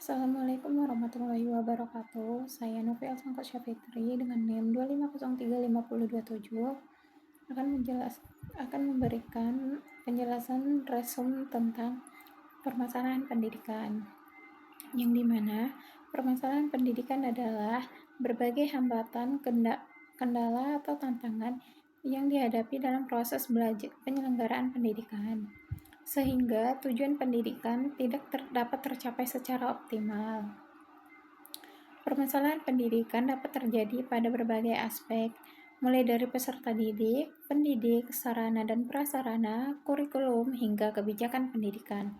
Assalamualaikum warahmatullahi wabarakatuh. Saya Novi Alsangko Syafitri dengan NIM 2503527 akan memberikan penjelasan resum tentang permasalahan pendidikan. Yang dimana permasalahan pendidikan adalah berbagai hambatan, kendala atau tantangan yang dihadapi dalam proses belajar penyelenggaraan pendidikan, sehingga tujuan pendidikan tidak dapat tercapai secara optimal. Permasalahan pendidikan dapat terjadi pada berbagai aspek, mulai dari peserta didik, pendidik, sarana dan prasarana, kurikulum, hingga kebijakan pendidikan.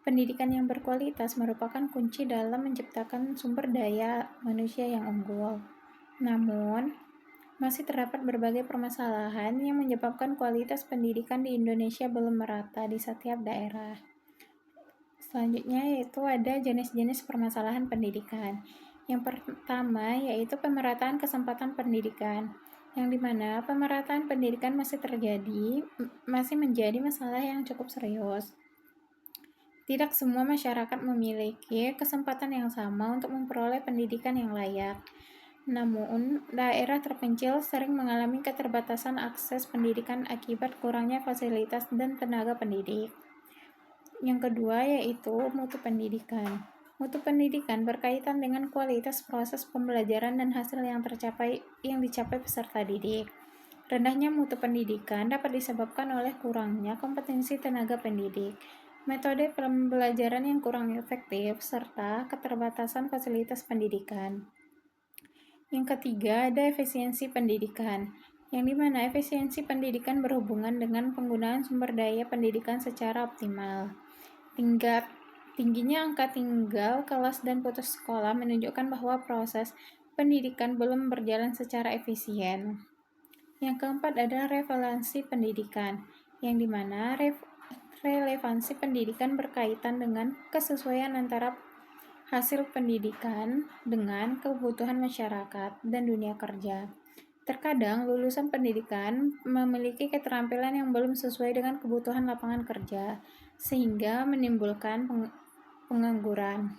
Pendidikan yang berkualitas merupakan kunci dalam menciptakan sumber daya manusia yang unggul. Namun, masih terdapat berbagai permasalahan yang menyebabkan kualitas pendidikan di Indonesia belum merata di setiap daerah. Selanjutnya yaitu ada jenis-jenis permasalahan pendidikan. Yang pertama yaitu pemerataan kesempatan pendidikan, yang dimana pemerataan pendidikan masih menjadi masalah yang cukup serius. Tidak semua masyarakat memiliki kesempatan yang sama untuk memperoleh pendidikan yang layak. Namun, daerah terpencil sering mengalami keterbatasan akses pendidikan akibat kurangnya fasilitas dan tenaga pendidik. Yang kedua yaitu mutu pendidikan. Mutu pendidikan berkaitan dengan kualitas proses pembelajaran dan hasil yang dicapai peserta didik. Rendahnya mutu pendidikan dapat disebabkan oleh kurangnya kompetensi tenaga pendidik, metode pembelajaran yang kurang efektif, serta keterbatasan fasilitas pendidikan. Yang ketiga ada efisiensi pendidikan, yang dimana efisiensi pendidikan berhubungan dengan penggunaan sumber daya pendidikan secara optimal. Tingginya angka tinggal, kelas, dan putus sekolah menunjukkan bahwa proses pendidikan belum berjalan secara efisien. Yang keempat adalah relevansi pendidikan, yang dimana relevansi pendidikan berkaitan dengan kesesuaian antara hasil pendidikan dengan kebutuhan masyarakat dan dunia kerja. Terkadang lulusan pendidikan memiliki keterampilan yang belum sesuai dengan kebutuhan lapangan kerja, sehingga menimbulkan pengangguran.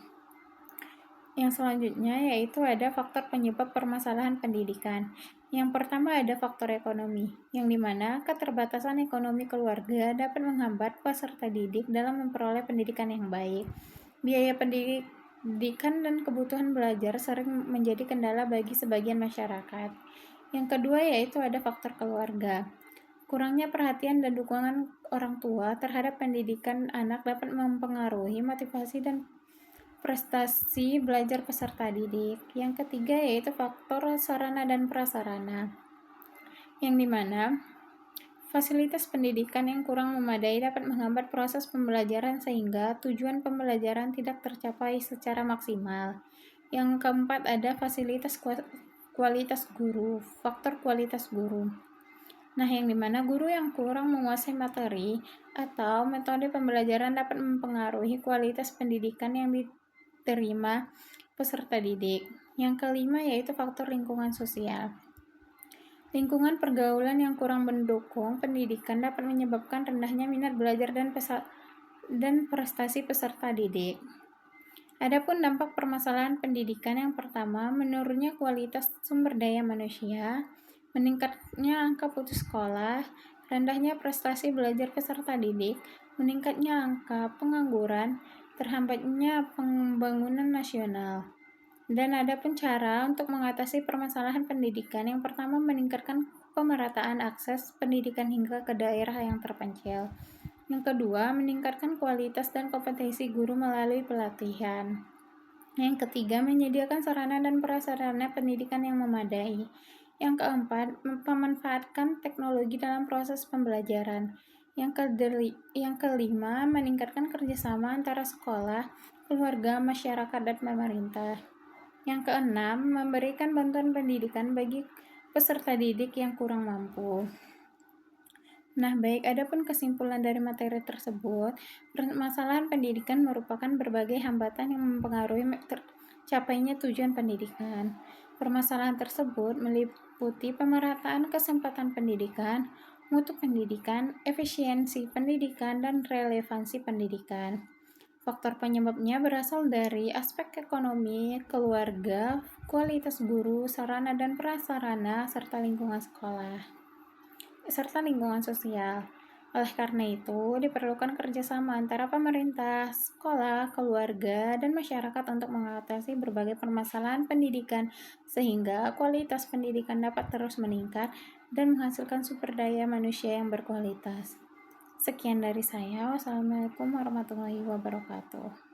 Yang selanjutnya yaitu ada faktor penyebab permasalahan pendidikan. Yang pertama ada faktor ekonomi, yang dimana keterbatasan ekonomi keluarga dapat menghambat peserta didik dalam memperoleh pendidikan yang baik. Biaya pendidikan dan kebutuhan belajar sering menjadi kendala bagi sebagian masyarakat. Yang kedua yaitu ada faktor keluarga. Kurangnya perhatian dan dukungan orang tua terhadap pendidikan anak dapat mempengaruhi motivasi dan prestasi belajar peserta didik. Yang ketiga yaitu faktor sarana dan prasarana, yang dimana fasilitas pendidikan yang kurang memadai dapat menghambat proses pembelajaran sehingga tujuan pembelajaran tidak tercapai secara maksimal. Yang keempat ada fasilitas kualitas guru, faktor kualitas guru. Nah, yang dimana guru yang kurang menguasai materi atau metode pembelajaran dapat mempengaruhi kualitas pendidikan yang diterima peserta didik. Yang kelima yaitu faktor lingkungan sosial. Lingkungan pergaulan yang kurang mendukung pendidikan dapat menyebabkan rendahnya minat belajar dan prestasi peserta didik. Adapun dampak permasalahan pendidikan yang pertama, menurunnya kualitas sumber daya manusia, meningkatnya angka putus sekolah, rendahnya prestasi belajar peserta didik, meningkatnya angka pengangguran, terhambatnya pembangunan nasional. Dan ada pun cara untuk mengatasi permasalahan pendidikan. Yang pertama, meningkatkan pemerataan akses pendidikan hingga ke daerah yang terpencil. Yang kedua, meningkatkan kualitas dan kompetensi guru melalui pelatihan. Yang ketiga, menyediakan sarana dan prasarana pendidikan yang memadai. Yang keempat, memanfaatkan teknologi dalam proses pembelajaran. Yang kelima, meningkatkan kerjasama antara sekolah, keluarga, masyarakat, dan pemerintah. Yang keenam, memberikan bantuan pendidikan bagi peserta didik yang kurang mampu. Nah, baik, adapun kesimpulan dari materi tersebut, permasalahan pendidikan merupakan berbagai hambatan yang mempengaruhi tercapainya tujuan pendidikan. Permasalahan tersebut meliputi pemerataan kesempatan pendidikan, mutu pendidikan, efisiensi pendidikan, dan relevansi pendidikan. Faktor penyebabnya berasal dari aspek ekonomi, keluarga, kualitas guru, sarana dan prasarana, serta lingkungan sosial. Oleh karena itu, diperlukan kerjasama antara pemerintah, sekolah, keluarga, dan masyarakat untuk mengatasi berbagai permasalahan pendidikan sehingga kualitas pendidikan dapat terus meningkat dan menghasilkan sumber daya manusia yang berkualitas. Sekian dari saya. Wassalamualaikum warahmatullahi wabarakatuh.